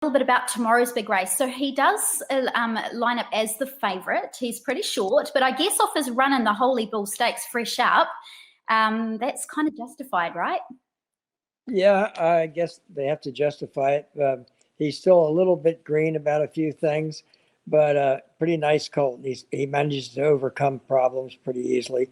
little bit about tomorrow's big race. So he does line up as the favourite. He's pretty short, but I guess off his run in the Holy Bull Stakes fresh up, that's kind of justified, right? Yeah, I guess they have to justify it. He's still a little bit green about a few things, but pretty nice colt. He manages to overcome problems pretty easily.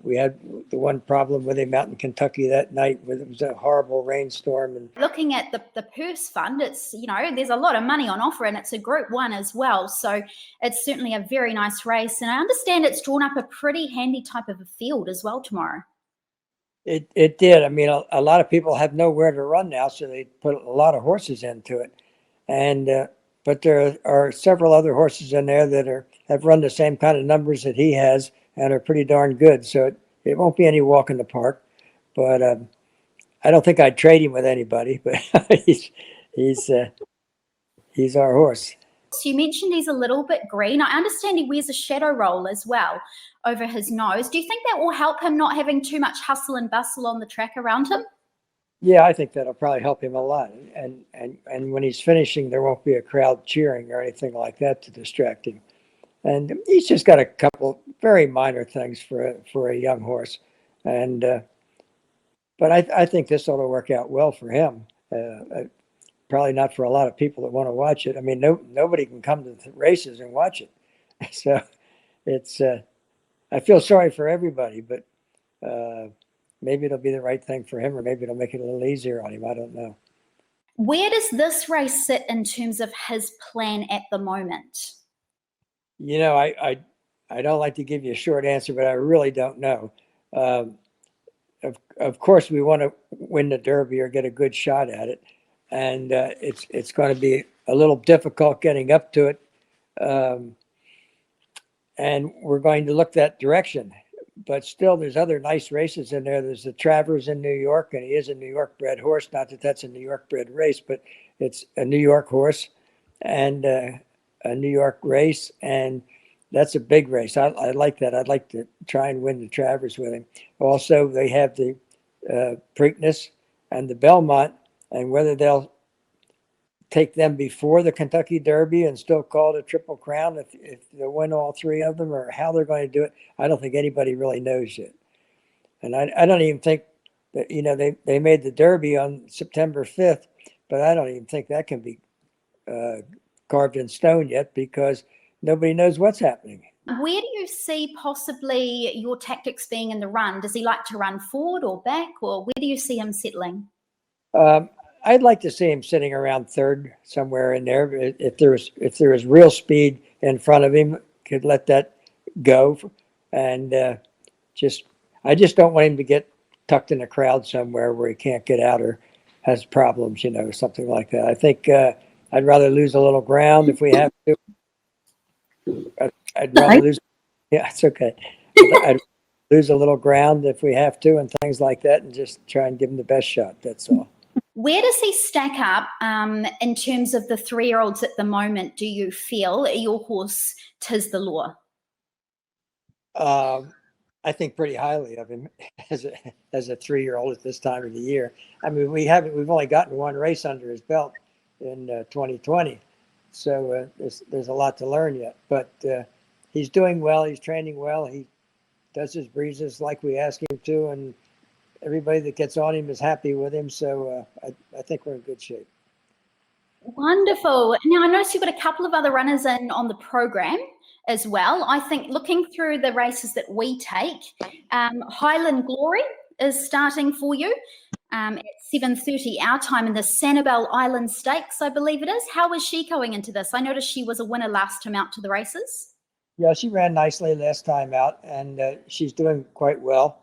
We had the one problem with him out in Kentucky that night where it was a horrible rainstorm. And looking at the purse fund, it's, you know, there's a lot of money on offer, and it's a Group 1 as well. So it's certainly a very nice race. And I understand it's drawn up a pretty handy type of a field as well tomorrow. It did. I mean, a lot of people have nowhere to run now, so they put a lot of horses into it. And but there are several other horses in there that have run the same kind of numbers that he has and are pretty darn good. So it won't be any walk in the park. But I don't think I'd trade him with anybody. But he's our horse. So you mentioned he's a little bit green. I understand he wears a shadow roll as well over his nose. Do you think that will help him not having too much hustle and bustle on the track around him? Yeah, I think that'll probably help him a lot. And when he's finishing, there won't be a crowd cheering or anything like that to distract him. And he's just got a couple very minor things for a young horse. And but I think this ought to work out well for him. Probably not for a lot of people that want to watch it. I mean, nobody can come to the races and watch it. So it's I feel sorry for everybody, but maybe it'll be the right thing for him, or maybe it'll make it a little easier on him. I don't know. Where does this race sit in terms of his plan at the moment? You know, I don't like to give you a short answer, but I really don't know. Of course, we want to win the Derby or get a good shot at it. And it's going to be a little difficult getting up to it. And we're going to look that direction. But still, there's other nice races in there. There's the Travers in New York, and he is a New York bred horse. Not that that's a New York bred race, but it's a New York horse and a New York race. And that's a big race. I like that. I'd like to try and win the Travers with him. Also, they have the Preakness and the Belmont, and whether they'll take them before the Kentucky Derby and still call it a Triple Crown if they win all three of them, or how they're going to do it, I don't think anybody really knows yet. And I don't even think that, you know, they made the Derby on September 5th, but I don't even think that can be carved in stone yet because nobody knows what's happening. Where do you see possibly your tactics being in the run? Does he like to run forward or back, or where do you see him settling? I'd like to see him sitting around third somewhere in there. If there was real speed in front of him, could let that go. And I just don't want him to get tucked in a crowd somewhere where he can't get out or has problems, you know, something like that. I think I'd rather lose a little ground if we have to. I'd rather lose. Yeah, it's okay. I'd lose a little ground if we have to and things like that, and just try and give him the best shot. That's all. Where does he stack up in terms of the 3-year-olds at the moment, do you feel? Your horse, 'Tis the Law. I think pretty highly of him as a 3-year-old at this time of the year. I mean, we've only gotten one race under his belt in 2020. So there's a lot to learn yet. But he's doing well. He's training well. He does his breezes like we ask him to, and everybody that gets on him is happy with him. So I think we're in good shape. Wonderful. Now, I noticed you've got a couple of other runners in on the program as well. I think looking through the races that we take, Highland Glory is starting for you at 7:30 our time in the Sanibel Island Stakes, I believe it is. How is she going into this? I noticed she was a winner last time out to the races. Yeah, she ran nicely last time out, and she's doing quite well.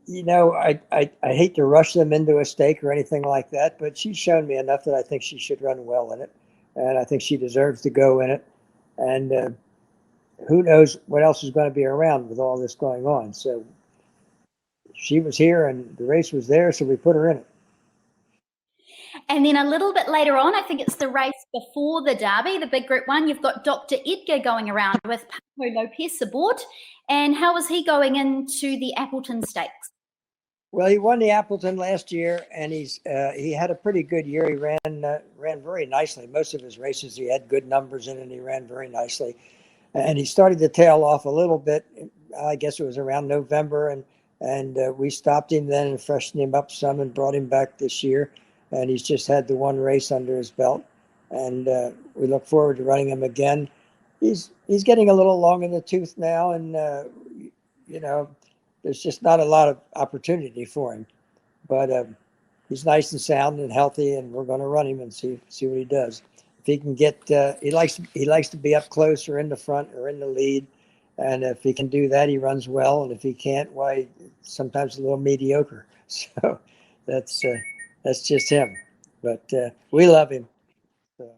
You know, I hate to rush them into a stake or anything like that, but she's shown me enough that I think she should run well in it, and I think she deserves to go in it. And who knows what else is going to be around with all this going on. So she was here and the race was there, so we put her in it. And then a little bit later on, I think it's the race before the Derby, the big Group 1, you've got Dr. Edgar going around with Paco Lopez aboard. And how is he going into the Appleton Stakes? Well, he won the Appleton last year, and he had a pretty good year. He ran very nicely. Most of his races, he had good numbers in, and he ran very nicely. And he started to tail off a little bit. I guess it was around November, and we stopped him then and freshened him up some and brought him back this year. And he's just had the one race under his belt, and we look forward to running him again. He's getting a little long in the tooth now, and you know, there's just not a lot of opportunity for him. But he's nice and sound and healthy, and we're going to run him and see what he does. If he can get, he likes to be up close or in the front or in the lead, and if he can do that, he runs well. And if he can't, why, sometimes a little mediocre. So that's just him. But we love him. So.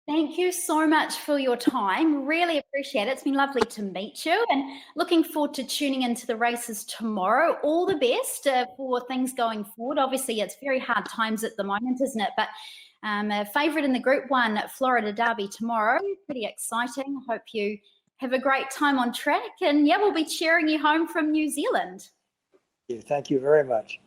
Thank you so much for your time. Really appreciate it. It's been lovely to meet you, and looking forward to tuning into the races tomorrow. All the best for things going forward. Obviously, it's very hard times at the moment, isn't it? But a favourite in the Group 1 Florida Derby tomorrow. Pretty exciting. Hope you have a great time on track. And yeah, we'll be cheering you home from New Zealand. Thank you very much.